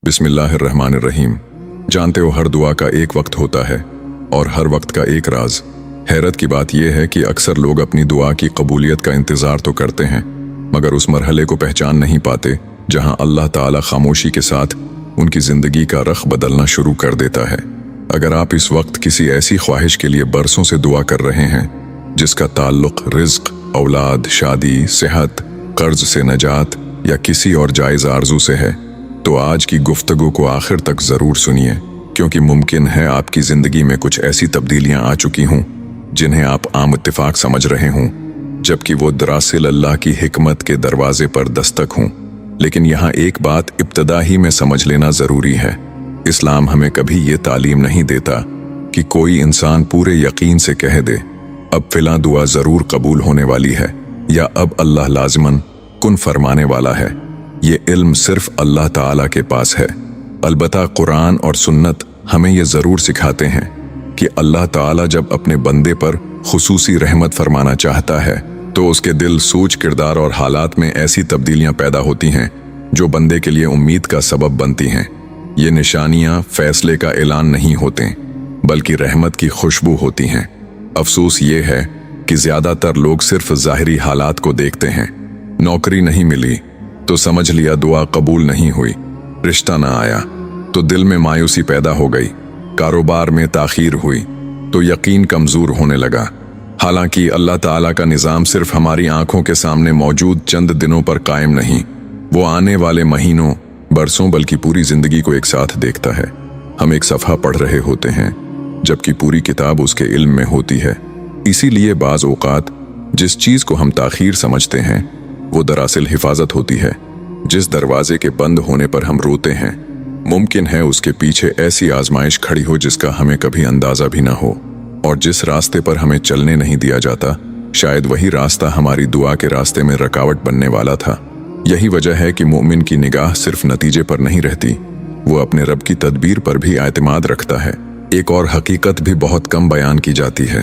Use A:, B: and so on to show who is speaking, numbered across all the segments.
A: बिस्मिल्लाहिर्रहमानिर्रहीम। जानते हो, हर दुआ का एक वक्त होता है और हर वक्त का एक राज। हैरत की बात यह है कि अक्सर लोग अपनी दुआ की कबूलियत का इंतज़ार तो करते हैं, मगर उस मरहले को पहचान नहीं पाते जहां अल्लाह ताला खामोशी के साथ उनकी ज़िंदगी का रख बदलना शुरू कर देता है। अगर आप इस वक्त किसी ऐसी ख्वाहिश के लिए बरसों से दुआ कर रहे हैं जिसका ताल्लुक रिज्क, औलाद, शादी, सेहत, कर्ज से नजात या किसी और जायज़ आरजू से है, तो आज की गुफ्तगू को आखिर तक ज़रूर सुनिए, क्योंकि मुमकिन है आपकी ज़िंदगी में कुछ ऐसी तब्दीलियां आ चुकी हों जिन्हें आप आम इत्तिफाक समझ रहे हों, जबकि वो दरअसल अल्लाह की हिकमत के दरवाजे पर दस्तक हों। लेकिन यहाँ एक बात इब्तदा ही में समझ लेना ज़रूरी है। इस्लाम हमें कभी ये तालीम नहीं देता कि कोई इंसान पूरे यकीन से कह दे अब फिलहाल दुआ ज़रूर कबूल होने वाली है, या अब अल्लाह लाज़िमन कुन फरमाने वाला है। ये इल्म सिर्फ अल्लाह ताला के पास है। अलबत्ता कुरान और सुन्नत हमें ये ज़रूर सिखाते हैं कि अल्लाह ताला जब अपने बंदे पर खुसूसी रहमत फरमाना चाहता है तो उसके दिल, सोच, किरदार और हालात में ऐसी तब्दीलियां पैदा होती हैं जो बंदे के लिए उम्मीद का सबब बनती हैं। ये निशानियां फैसले का ऐलान नहीं होते, बल्कि रहमत की खुशबू होती हैं। अफसोस ये है कि ज़्यादातर लोग सिर्फ ज़ाहिरी हालात को देखते हैं। नौकरी नहीं मिली तो समझ लिया दुआ कबूल नहीं हुई, रिश्ता ना आया तो दिल में मायूसी पैदा हो गई, कारोबार में ताखीर हुई तो यकीन कमज़ोर होने लगा। हालांकि अल्लाह ताला का निज़ाम सिर्फ हमारी आंखों के सामने मौजूद चंद दिनों पर कायम नहीं, वो आने वाले महीनों, बरसों, बल्कि पूरी ज़िंदगी को एक साथ देखता है। हम एक सफ़हा पढ़ रहे होते हैं जबकि पूरी किताब उसके इल्म में होती है। इसीलिए बाज़ औक़ात जिस चीज़ को हम ताखीर समझते हैं वो दरअसल हिफाजत होती है। जिस दरवाजे के बंद होने पर हम रोते हैं, मुमकिन है उसके पीछे ऐसी आजमाइश खड़ी हो जिसका हमें कभी अंदाज़ा भी ना हो। और जिस रास्ते पर हमें चलने नहीं दिया जाता, शायद वही रास्ता हमारी दुआ के रास्ते में रुकावट बनने वाला था। यही वजह है कि मोमिन की निगाह सिर्फ नतीजे पर नहीं रहती, वो अपने रब की तदबीर पर भी एतमाद रखता है। एक और हकीकत भी बहुत कम बयान की जाती है।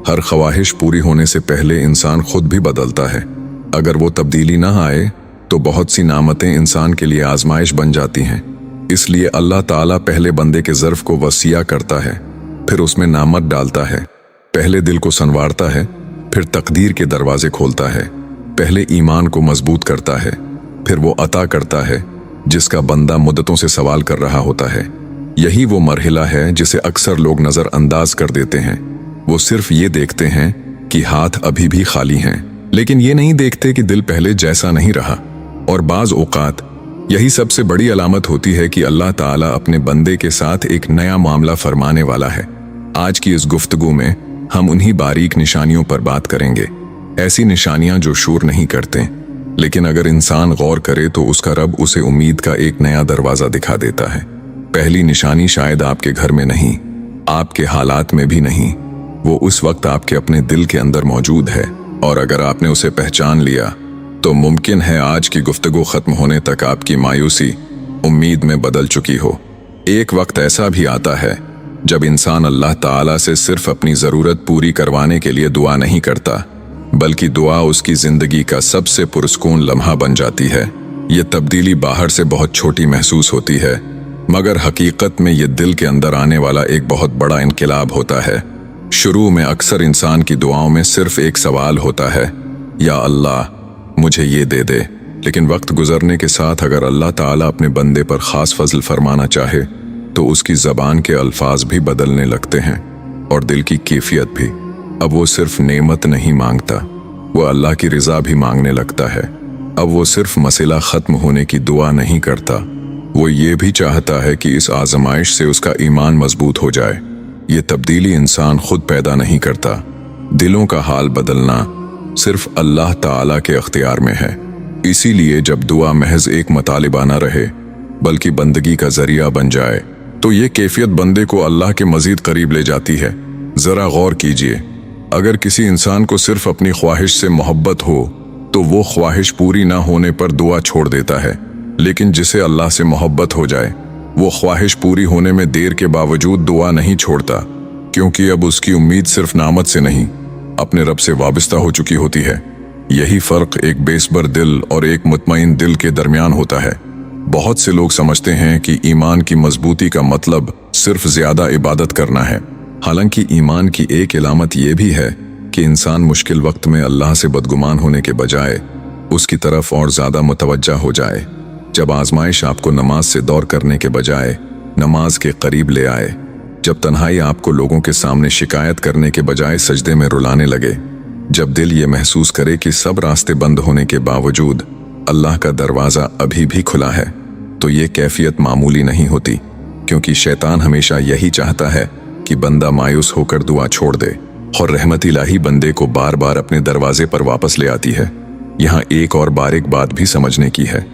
A: हर ख्वाहिश पूरी होने से पहले इंसान खुद भी बदलता है। अगर वो तब्दीली ना आए तो बहुत सी नामतें इंसान के लिए आजमाइश बन जाती हैं। इसलिए अल्लाह ताला पहले बंदे के ज़र्फ को वसिया करता है, फिर उसमें नामत डालता है। पहले दिल को संवारता है, फिर तकदीर के दरवाजे खोलता है। पहले ईमान को मजबूत करता है, फिर वो अता करता है जिसका बंदा मुद्दतों से सवाल कर रहा होता है। यही वो मरहिला है जिसे अक्सर लोग नज़रअंदाज कर देते हैं। वो सिर्फ ये देखते हैं कि हाथ अभी भी खाली हैं, लेकिन ये नहीं देखते कि दिल पहले जैसा नहीं रहा। और बाज़ औक़ात यही सबसे बड़ी अलामत होती है कि अल्लाह ताला अपने बंदे के साथ एक नया मामला फरमाने वाला है। आज की इस गुफ्तगू में हम उन्हीं बारीक निशानियों पर बात करेंगे। ऐसी निशानियां जो शोर नहीं करते, लेकिन अगर इंसान गौर करे तो उसका रब उसे उम्मीद का एक नया दरवाज़ा दिखा देता है। पहली निशानी शायद आपके घर में नहीं, आपके हालात में भी नहीं, वो उस वक्त आपके अपने दिल के अंदर मौजूद है। और अगर आपने उसे पहचान लिया तो मुमकिन है आज की गुफ्तगू ख़त्म होने तक आपकी मायूसी उम्मीद में बदल चुकी हो। एक वक्त ऐसा भी आता है जब इंसान अल्लाह ताला से सिर्फ अपनी ज़रूरत पूरी करवाने के लिए दुआ नहीं करता, बल्कि दुआ उसकी ज़िंदगी का सबसे पुरस्कून लम्हा बन जाती है। ये तब्दीली बाहर से बहुत छोटी महसूस होती है, मगर हकीकत में ये दिल के अंदर आने वाला एक बहुत बड़ा इनकलाब होता है। शुरू में अक्सर इंसान की दुआओं में सिर्फ एक सवाल होता है, या अल्लाह मुझे ये दे दे। लेकिन वक्त गुजरने के साथ अगर अल्लाह ताला अपने बंदे पर ख़ास फजल फरमाना चाहे तो उसकी ज़बान के अल्फाज भी बदलने लगते हैं और दिल की कैफियत भी। अब वो सिर्फ नेमत नहीं मांगता, वो अल्लाह की रज़ा भी मांगने लगता है। अब वो सिर्फ मसला ख़त्म होने की दुआ नहीं करता, वो ये भी चाहता है कि इस आजमाइश से उसका ईमान मजबूत हो जाए। ये तब्दीली इंसान खुद पैदा नहीं करता। दिलों का हाल बदलना सिर्फ अल्लाह ताला के अख्तियार में है। इसीलिए जब दुआ महज एक मतालिबा न रहे बल्कि बंदगी का जरिया बन जाए तो ये कैफियत बंदे को अल्लाह के मजीद करीब ले जाती है। ज़रा गौर कीजिए, अगर किसी इंसान को सिर्फ अपनी ख्वाहिश से मोहब्बत हो तो वो ख्वाहिश पूरी ना होने पर दुआ छोड़ देता है। लेकिन जिसे अल्लाह से मोहब्बत हो जाए वो ख्वाहिश पूरी होने में देर के बावजूद दुआ नहीं छोड़ता, क्योंकि अब उसकी उम्मीद सिर्फ नामत से नहीं, अपने रब से वाबस्ता हो चुकी होती है। यही फ़र्क एक बेसबर दिल और एक मुतमईन दिल के दरमियान होता है। बहुत से लोग समझते हैं कि ईमान की मजबूती का मतलब सिर्फ ज्यादा इबादत करना है। हालांकि ईमान की एक इलामत यह भी है कि इंसान मुश्किल वक्त में अल्लाह से बदगुमान होने के बजाय उसकी तरफ और ज्यादा मुतवज्जा हो जाए। जब आजमाइश आपको नमाज से दौर करने के बजाय नमाज के करीब ले आए, जब तन्हाई आपको लोगों के सामने शिकायत करने के बजाय सजदे में रुलाने लगे, जब दिल ये महसूस करे कि सब रास्ते बंद होने के बावजूद अल्लाह का दरवाज़ा अभी भी खुला है, तो ये कैफियत मामूली नहीं होती। क्योंकि शैतान हमेशा यही चाहता है कि बंदा मायूस होकर दुआ छोड़ दे, और रहमत इलाही बंदे को बार बार अपने दरवाजे पर वापस ले आती है। यहाँ एक और बारीक बात भी समझने की है।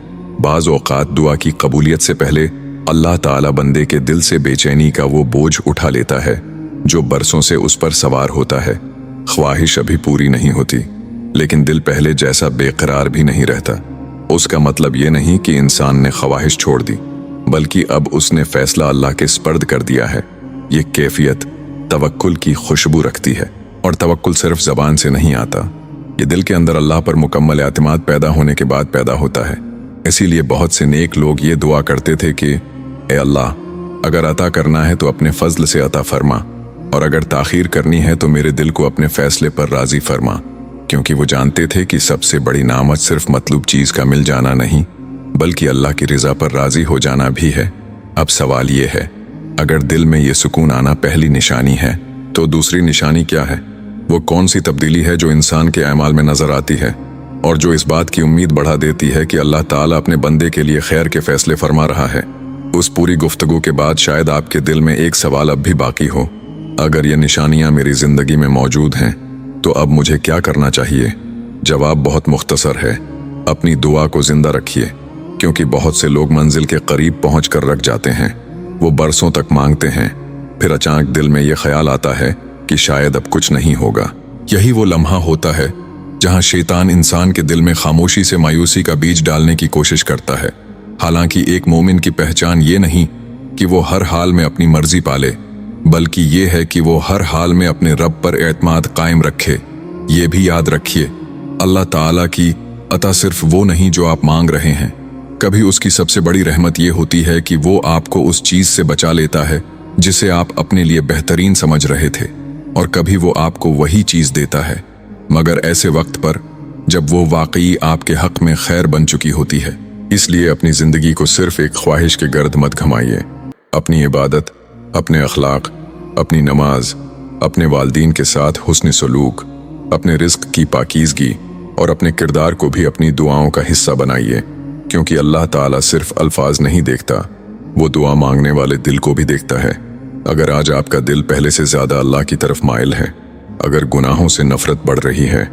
A: बाज़ औक़ात दुआ की कबूलियत से पहले अल्लाह ताला बंदे के दिल से बेचैनी का वो बोझ उठा लेता है जो बरसों से उस पर सवार होता है। ख्वाहिश अभी पूरी नहीं होती, लेकिन दिल पहले जैसा बेकरार भी नहीं रहता। उसका मतलब ये नहीं कि इंसान ने ख्वाहिश छोड़ दी, बल्कि अब उसने फैसला अल्लाह के स्पर्द कर दिया है। ये कैफियत तवक्कुल की खुशबू रखती है, और तवक्कुल सिर्फ जबान से नहीं आता, ये दिल के अंदर अल्लाह पर मुकम्मल एतमाद पैदा होने के बाद पैदा होता है। इसीलिए बहुत से नेक लोग ये दुआ करते थे कि ए अल्लाह, अगर अता करना है तो अपने फजल से अता फरमा, और अगर ताखीर करनी है तो मेरे दिल को अपने फैसले पर राजी फरमा। क्योंकि वो जानते थे कि सबसे बड़ी नामत सिर्फ मतलूब चीज का मिल जाना नहीं, बल्कि अल्लाह की रजा पर राजी हो जाना भी है। अब सवाल ये है, अगर दिल में ये सुकून आना पहली निशानी है, तो दूसरी निशानी क्या है? वो कौन सी तब्दीली है जो इंसान के अमाल में नजर आती है और जो इस बात की उम्मीद बढ़ा देती है कि अल्लाह ताला अपने बंदे के लिए खैर के फैसले फरमा रहा है? उस पूरी गुफ्तगू के बाद शायद आपके दिल में एक सवाल अब भी बाकी हो, अगर ये निशानियां मेरी जिंदगी में मौजूद हैं तो अब मुझे क्या करना चाहिए? जवाब बहुत मुख्तसर है, अपनी दुआ को जिंदा रखिए। क्योंकि बहुत से लोग मंजिल के करीब पहुंच कर रख जाते हैं, वो बरसों तक मांगते हैं, फिर अचानक दिल में ये ख्याल आता है कि शायद अब कुछ नहीं होगा। यही वो लम्हा होता है जहां शैतान इंसान के दिल में खामोशी से मायूसी का बीज डालने की कोशिश करता है। हालांकि एक मोमिन की पहचान ये नहीं कि वो हर हाल में अपनी मर्जी पाले, बल्कि ये है कि वो हर हाल में अपने रब पर एतमाद कायम रखे। ये भी याद रखिए, अल्लाह ताला की अता सिर्फ वो नहीं जो आप मांग रहे हैं। कभी उसकी सबसे बड़ी रहमत ये होती है कि वो आपको उस चीज से बचा लेता है जिसे आप अपने लिए बेहतरीन समझ रहे थे, और कभी वो आपको वही चीज देता है, मगर ऐसे वक्त पर जब वो वाकई आपके हक में खैर बन चुकी होती है। इसलिए अपनी जिंदगी को सिर्फ एक ख्वाहिश के गर्द मत घमाइए। अपनी इबादत, अपने अखलाक, अपनी नमाज, अपने वालदीन के साथ हुस्न सलूक, अपने रिस्क की पाकीज़गी और अपने किरदार को भी अपनी दुआओं का हिस्सा बनाइए। क्योंकि अल्लाह ताला सिर्फ अल्फाज नहीं देखता, वो दुआ मांगने वाले दिल को भी देखता है। अगर आज आपका दिल पहले से ज्यादा अल्लाह की तरफ माइल है, अगर गुनाहों से नफरत बढ़ रही है,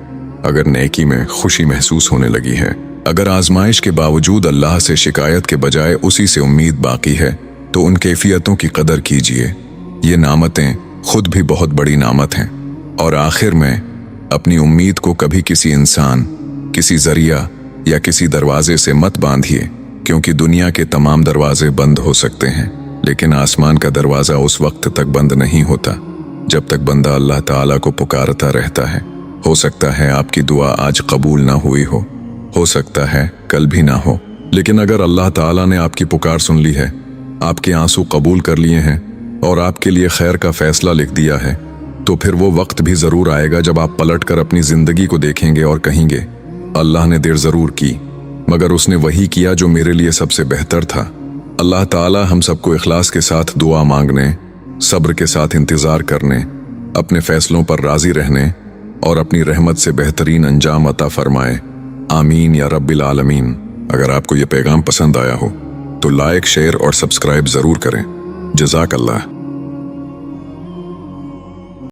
A: अगर नेकी में खुशी महसूस होने लगी है, अगर आजमाइश के बावजूद अल्लाह से शिकायत के बजाय उसी से उम्मीद बाकी है, तो उन कैफियतों की कदर कीजिए। ये नामतें खुद भी बहुत बड़ी नामत हैं। और आखिर में अपनी उम्मीद को कभी किसी इंसान, किसी जरिया या किसी दरवाजे से मत बांधिए। क्योंकि दुनिया के तमाम दरवाजे बंद हो सकते हैं, लेकिन आसमान का दरवाजा उस वक्त तक बंद नहीं होता जब तक बंदा अल्लाह ताला को पुकारता रहता है। हो सकता है आपकी दुआ आज कबूल ना हुई हो सकता है कल भी ना हो, लेकिन अगर अल्लाह ताला ने आपकी पुकार सुन ली है, आपके आंसू कबूल कर लिए हैं और आपके लिए खैर का फैसला लिख दिया है, तो फिर वो वक्त भी जरूर आएगा जब आप पलटकर अपनी जिंदगी को देखेंगे और कहेंगे, अल्लाह ने देर जरूर की, मगर उसने वही किया जो मेरे लिए सबसे बेहतर था। अल्लाह ताला हम सबको इखलास के साथ दुआ मांगने, सब्र के साथ इंतजार करने, अपने फैसलों पर राजी रहने और अपनी रहमत से बेहतरीन अंजाम अता फरमाए। आमीन या रब्बिल आलमीन। अगर आपको ये पैगाम पसंद आया हो तो लाइक, शेयर और सब्सक्राइब जरूर करें। जज़ाक अल्लाह।